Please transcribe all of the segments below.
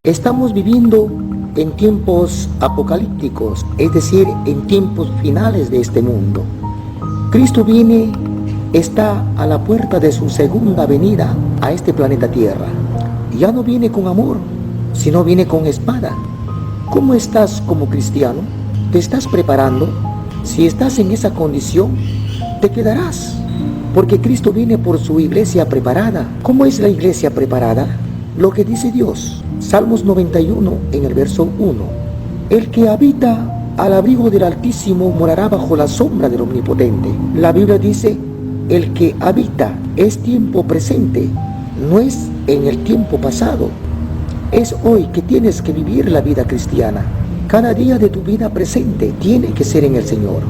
Estamos viviendo en tiempos apocalípticos, es decir, en tiempos finales de este mundo. Cristo viene, está a la puerta de su segunda venida a este planeta Tierra. Ya no viene con amor, sino viene con espada. ¿Cómo estás como cristiano? ¿Te estás preparando? Si estás en esa condición, te quedarás, porque Cristo viene por su iglesia preparada. ¿Cómo es la iglesia preparada? Lo que dice Dios. Salmos 91 en el verso 1. El que habita al abrigo del Altísimo morará bajo la sombra del Omnipotente. La Biblia dice, el que habita es tiempo presente, no es en el tiempo pasado. Es hoy que tienes que vivir la vida cristiana. Cada día de tu vida presente tiene que ser en el Señor,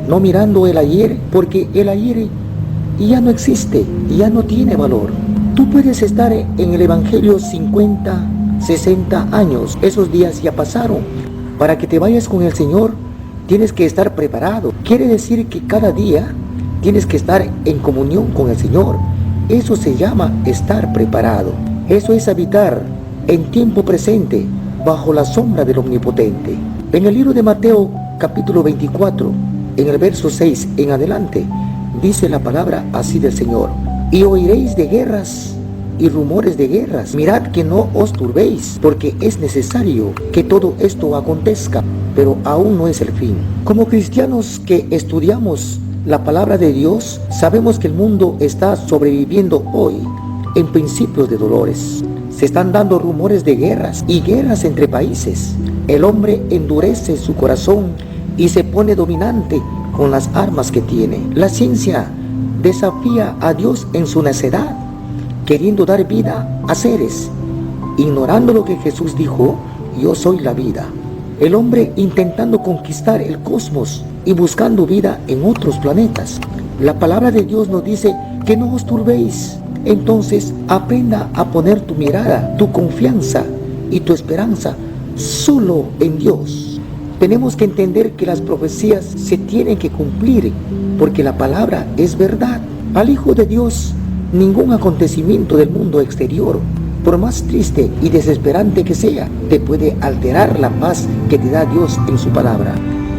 no mirando el ayer, porque el ayer ya no existe, ya no tiene valor. Tú puedes estar en el Evangelio 50, 60 años, esos días ya pasaron. Para que te vayas con el Señor, tienes que estar preparado. Quiere decir que cada día tienes que estar en comunión con el Señor. Eso se llama estar preparado. Eso es habitar en tiempo presente, bajo la sombra del Omnipotente. En el libro de Mateo, capítulo 24, en el verso 6 en adelante, dice la palabra así del Señor: y oiréis de guerras y rumores de guerras. Mirad que no os turbéis, porque es necesario que todo esto acontezca, pero aún no es el fin. Como cristianos que estudiamos la palabra de Dios, sabemos que el mundo está sobreviviendo hoy en principios de dolores. Se están dando rumores de guerras y guerras entre países. El hombre endurece su corazón y se pone dominante con las armas que tiene. La ciencia desafía a Dios en su necedad, queriendo dar vida a seres, ignorando lo que Jesús dijo: yo soy la vida. El hombre intentando conquistar el cosmos y buscando vida en otros planetas. La palabra de Dios nos dice que no os turbéis. Entonces aprenda a poner tu mirada, tu confianza y tu esperanza solo en Dios. Tenemos que entender que las profecías se tienen que cumplir, porque la palabra es verdad. Al Hijo de Dios, ningún acontecimiento del mundo exterior, por más triste y desesperante que sea, te puede alterar la paz que te da Dios en su palabra.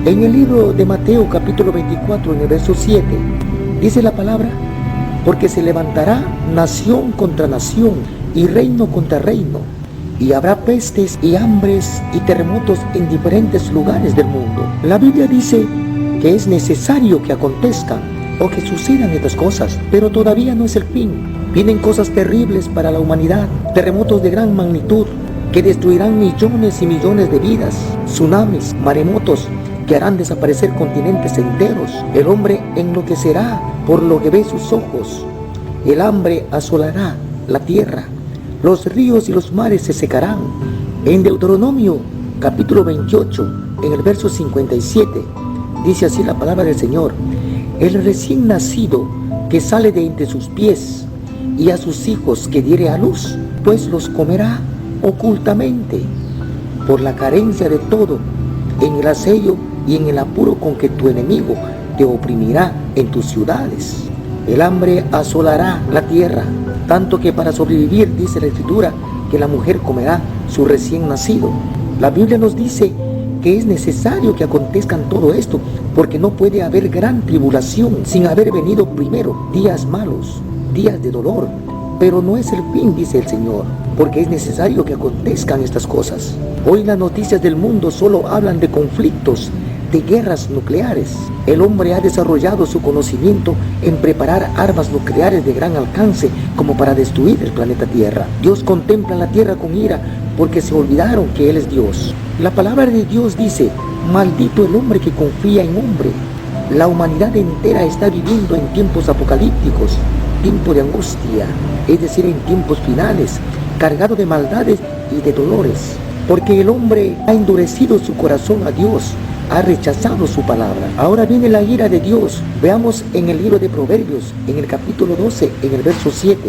En el libro de Mateo capítulo 24, en el verso 7, dice la palabra: porque se levantará nación contra nación y reino contra reino, y habrá pestes y hambres y terremotos en diferentes lugares del mundo. La Biblia dice que es necesario que acontezcan o que sucedan estas cosas, pero todavía no es el fin. Vienen cosas terribles para la humanidad, terremotos de gran magnitud que destruirán millones y millones de vidas, tsunamis, maremotos que harán desaparecer continentes enteros. El hombre enloquecerá por lo que ve sus ojos. El hambre asolará la tierra. Los ríos y los mares se secarán. En Deuteronomio capítulo 28, en el verso 57, dice así la palabra del Señor: el recién nacido que sale de entre sus pies, y a sus hijos que diere a luz, pues los comerá ocultamente, por la carencia de todo, en el asedio y en el apuro con que tu enemigo te oprimirá en tus ciudades. El hambre asolará la tierra, tanto que para sobrevivir, dice la Escritura, que la mujer comerá su recién nacido. La Biblia nos dice que es necesario que acontezcan todo esto, porque no puede haber gran tribulación sin haber venido primero días malos, días de dolor. Pero no es el fin, dice el Señor, porque es necesario que acontezcan estas cosas. Hoy las noticias del mundo solo hablan de conflictos, de guerras nucleares. El hombre ha desarrollado su conocimiento en preparar armas nucleares de gran alcance como para destruir el planeta Tierra. Dios contempla la tierra con ira porque se olvidaron que Él es Dios. La palabra de Dios dice: maldito el hombre que confía en hombre. La humanidad entera está viviendo en tiempos apocalípticos, tiempo de angustia, es decir, en tiempos finales, cargado de maldades y de dolores, porque el hombre ha endurecido su corazón a Dios, ha rechazado su palabra. Ahora viene la ira de Dios. Veamos en el libro de Proverbios, en el capítulo 12, en el verso 7,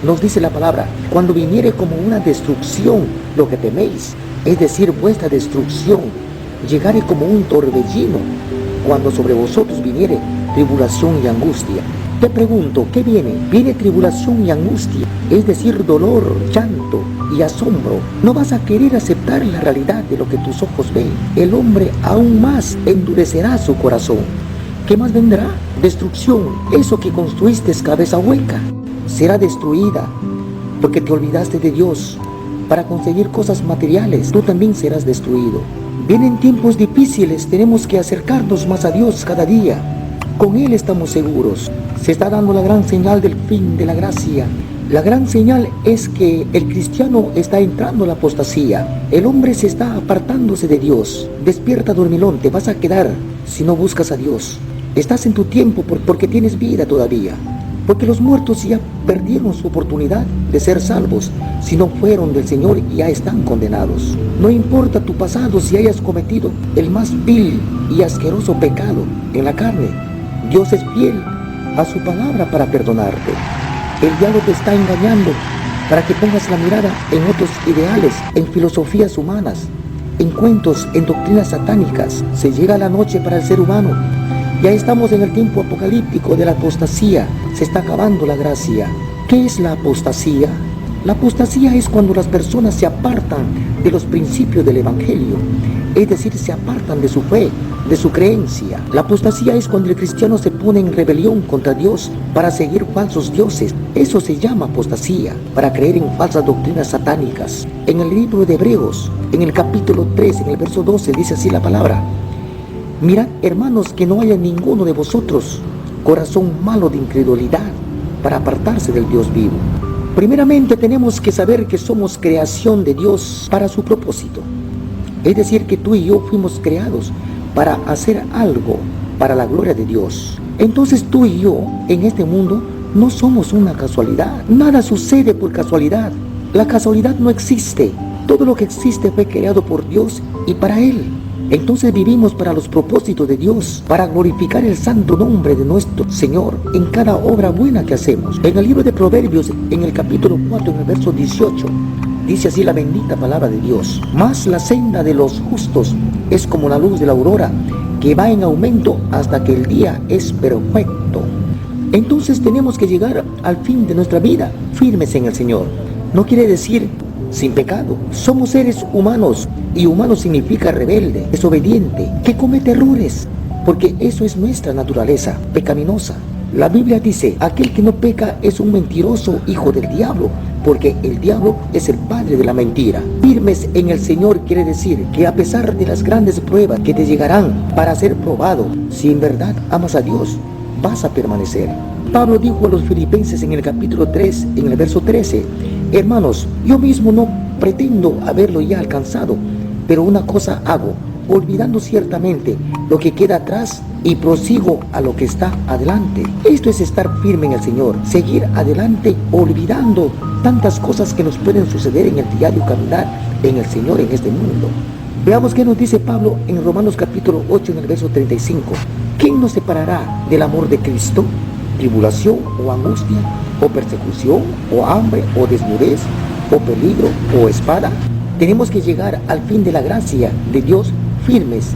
nos dice la palabra: cuando viniere como una destrucción lo que teméis, es decir, vuestra destrucción, llegare como un torbellino, cuando sobre vosotros viniere tribulación y angustia. Te pregunto, ¿qué viene? Viene tribulación y angustia, es decir, dolor, llanto y asombro. No vas a querer aceptar la realidad de lo que tus ojos ven. El hombre aún más endurecerá su corazón. ¿Qué más vendrá? Destrucción. Eso que construiste es cabeza hueca. Será destruida porque te olvidaste de Dios. Para conseguir cosas materiales, tú también serás destruido. Vienen tiempos difíciles, tenemos que acercarnos más a Dios cada día. Con Él estamos seguros. Se está dando la gran señal del fin de la gracia. La gran señal es que el cristiano está entrando a la apostasía. El hombre se está apartándose de Dios. Despierta, dormilón, te vas a quedar si no buscas a Dios. Estás en tu tiempo porque tienes vida todavía. Porque los muertos ya perdieron su oportunidad de ser salvos. Si no fueron del Señor, ya están condenados. No importa tu pasado, si hayas cometido el más vil y asqueroso pecado en la carne, Dios es fiel a su palabra para perdonarte. El diablo te está engañando para que pongas la mirada en otros ideales, en filosofías humanas, en cuentos, en doctrinas satánicas. Se llega la noche para el ser humano. Ya estamos en el tiempo apocalíptico de la apostasía. Se está acabando la gracia. ¿Qué es la apostasía? La apostasía es cuando las personas se apartan de los principios del Evangelio. Es decir, se apartan de su fe, de su creencia. La apostasía es cuando el cristiano se pone en rebelión contra Dios para seguir falsos dioses. Eso se llama apostasía, para creer en falsas doctrinas satánicas. En el libro de Hebreos, en el capítulo 3, en el verso 12, dice así la palabra: mirad, hermanos, que no haya ninguno de vosotros corazón malo de incredulidad para apartarse del Dios vivo. Primeramente tenemos que saber que somos creación de Dios para su propósito. Es decir, que tú y yo fuimos creados para hacer algo para la gloria de Dios. Entonces tú y yo en este mundo no somos una casualidad. Nada sucede por casualidad. La casualidad no existe. Todo lo que existe fue creado por Dios y para Él. Entonces vivimos para los propósitos de Dios, para glorificar el santo nombre de nuestro Señor en cada obra buena que hacemos. En el libro de Proverbios, en el capítulo 4, en el verso 18, dice así la bendita palabra de Dios: mas la senda de los justos es como la luz de la aurora, que va en aumento hasta que el día es perfecto. Entonces tenemos que llegar al fin de nuestra vida firmes en el Señor. No quiere decir sin pecado. Somos seres humanos, y humano significa rebelde, desobediente, que comete errores, porque eso es nuestra naturaleza pecaminosa. La Biblia dice: aquel que no peca es un mentiroso hijo del diablo, porque el diablo es el padre de la mentira. Firmes en el Señor quiere decir que a pesar de las grandes pruebas que te llegarán para ser probado, si en verdad amas a Dios, vas a permanecer. Pablo dijo a los filipenses en el capítulo 3, en el verso 13: hermanos, yo mismo no pretendo haberlo ya alcanzado, pero una cosa hago, olvidando ciertamente lo que queda atrás y prosigo a lo que está adelante. Esto es estar firme en el Señor, seguir adelante olvidando tantas cosas que nos pueden suceder en el diario caminar en el Señor en este mundo. Veamos qué nos dice Pablo en Romanos capítulo 8 en el verso 35. ¿Quién nos separará del amor de Cristo? ¿Tribulación o angustia, o persecución, o hambre, o desnudez, o peligro, o espada? Tenemos que llegar al fin de la gracia de Dios firmes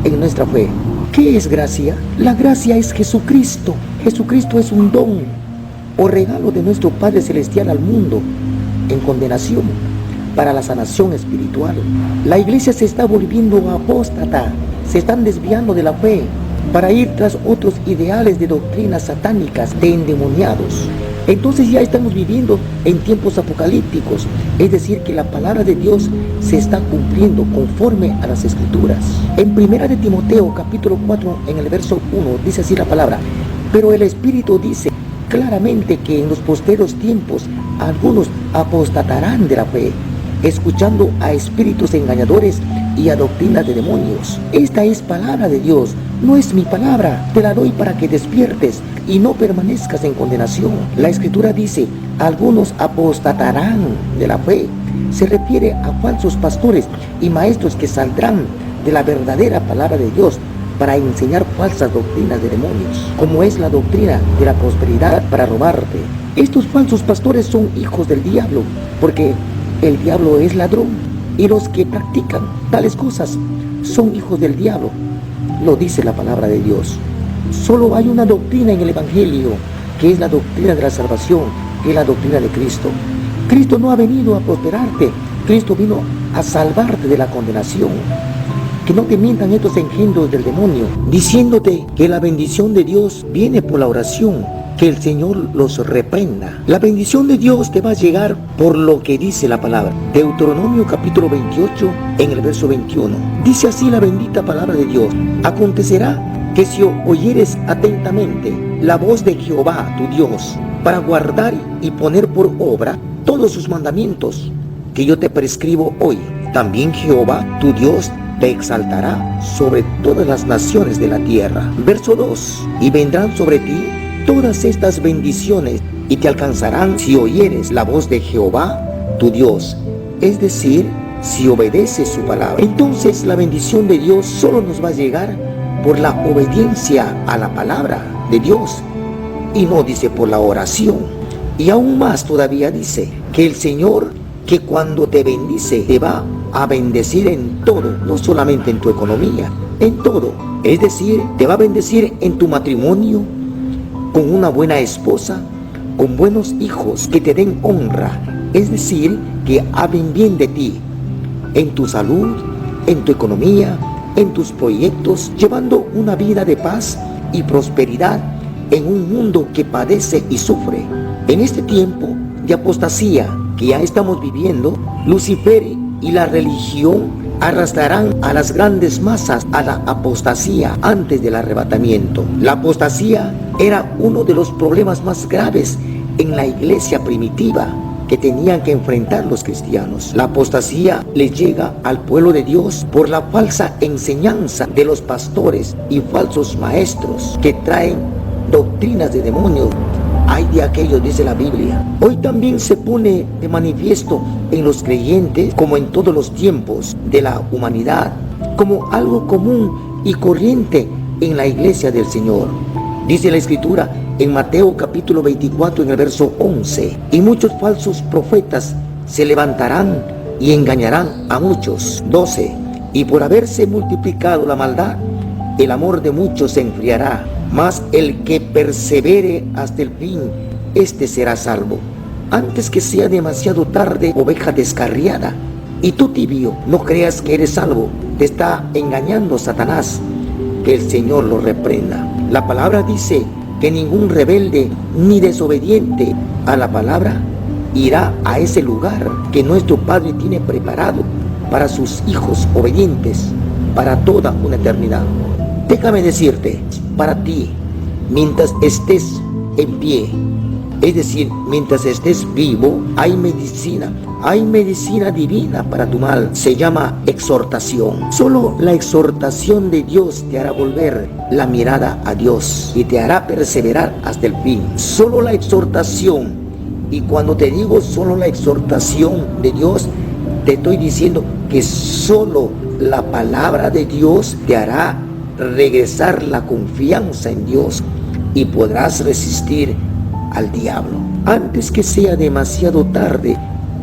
en nuestra fe. ¿Qué es gracia? La gracia es Jesucristo. Jesucristo es un don o regalo de nuestro Padre Celestial al mundo en condenación para la sanación espiritual. La iglesia se está volviendo apóstata, se están desviando de la fe para ir tras otros ideales de doctrinas satánicas, de endemoniados. Entonces ya estamos viviendo en tiempos apocalípticos, es decir, que la palabra de Dios se está cumpliendo conforme a las Escrituras. En 1 de Timoteo capítulo 4 en el verso 1 dice así la palabra: pero el Espíritu dice claramente que en los postreros tiempos algunos apostatarán de la fe, escuchando a espíritus engañadores y a doctrinas de demonios. Esta es palabra de Dios, no es mi palabra. Te la doy para que despiertes y no permanezcas en condenación. La Escritura dice: algunos apostatarán de la fe. Se refiere a falsos pastores y maestros que saldrán de la verdadera palabra de Dios para enseñar falsas doctrinas de demonios, como es la doctrina de la prosperidad para robarte. Estos falsos pastores son hijos del diablo, porque el diablo es ladrón, y los que practican tales cosas son hijos del diablo. Lo dice la palabra de Dios. Solo hay una doctrina en el Evangelio, que es la doctrina de la salvación, que es la doctrina de Cristo. Cristo no ha venido a prosperarte, Cristo vino a salvarte de la condenación. Que no te mientan estos engendros del demonio, diciéndote que la bendición de Dios viene por la oración, que el Señor los reprenda. La bendición de Dios te va a llegar por lo que dice la palabra. Deuteronomio capítulo 28, en el verso 21. Dice así la bendita palabra de Dios: acontecerá que si oyeres atentamente la voz de Jehová tu Dios, para guardar y poner por obra todos sus mandamientos que yo te prescribo hoy, también Jehová tu Dios te exaltará sobre todas las naciones de la tierra. Verso 2. Y vendrán sobre ti todas estas bendiciones y te alcanzarán si oyeres la voz de Jehová tu Dios, es decir, si obedeces su palabra. Entonces la bendición de Dios solo nos va a llegar por la obediencia a la palabra de Dios, y no dice por la oración. Y aún más todavía dice que el Señor, que cuando te bendice, te va a bendecir en todo, no solamente en tu economía, en todo. Es decir, te va a bendecir en tu matrimonio, con una buena esposa, con buenos hijos que te den honra, es decir, que hablen bien de ti, en tu salud, en tu economía, en tus proyectos, llevando una vida de paz y prosperidad en un mundo que padece y sufre. En este tiempo de apostasía que ya estamos viviendo, Lucifer y la religión arrastrarán a las grandes masas a la apostasía antes del arrebatamiento. La apostasía era uno de los problemas más graves en la iglesia primitiva que tenían que enfrentar los cristianos. La apostasía les llega al pueblo de Dios por la falsa enseñanza de los pastores y falsos maestros que traen doctrinas de demonios. Hay de aquellos, dice la Biblia. Hoy también se pone de manifiesto en los creyentes, como en todos los tiempos de la humanidad, como algo común y corriente en la iglesia del Señor. Dice la Escritura en Mateo capítulo 24, en el verso 11: y muchos falsos profetas se levantarán y engañarán a muchos. 12: y por haberse multiplicado la maldad, el amor de muchos se enfriará. Mas el que persevere hasta el fin, este será salvo. Antes que sea demasiado tarde, oveja descarriada. Y tú, tibio, no creas que eres salvo. Te está engañando Satanás. Que el Señor lo reprenda. La palabra dice que ningún rebelde ni desobediente a la palabra irá a ese lugar que nuestro Padre tiene preparado para sus hijos obedientes para toda una eternidad. Déjame decirte, para ti, mientras estés en pie, es decir, mientras estés vivo, hay medicina divina para tu mal. Se llama exhortación. Solo la exhortación de Dios te hará volver la mirada a Dios y te hará perseverar hasta el fin. Solo la exhortación. Y cuando te digo solo la exhortación de Dios, te estoy diciendo que solo la palabra de Dios te hará regresar la confianza en Dios y podrás resistir al diablo. Antes que sea demasiado tarde,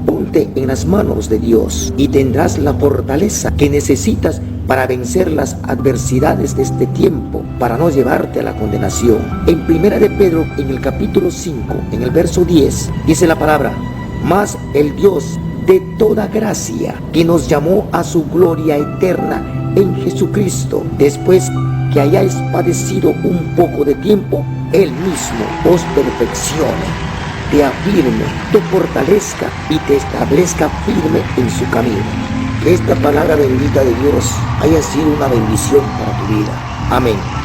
ponte en las manos de Dios y tendrás la fortaleza que necesitas para vencer las adversidades de este tiempo, para no llevarte a la condenación. En Primera de Pedro, en el capítulo 5, en el verso 10, dice la palabra: mas el Dios de toda gracia, que nos llamó a su gloria eterna en Jesucristo, después que hayáis padecido un poco de tiempo, Él mismo os perfeccione, te afirme, te fortalezca y te establezca firme en su camino. Que esta palabra bendita de Dios haya sido una bendición para tu vida. Amén.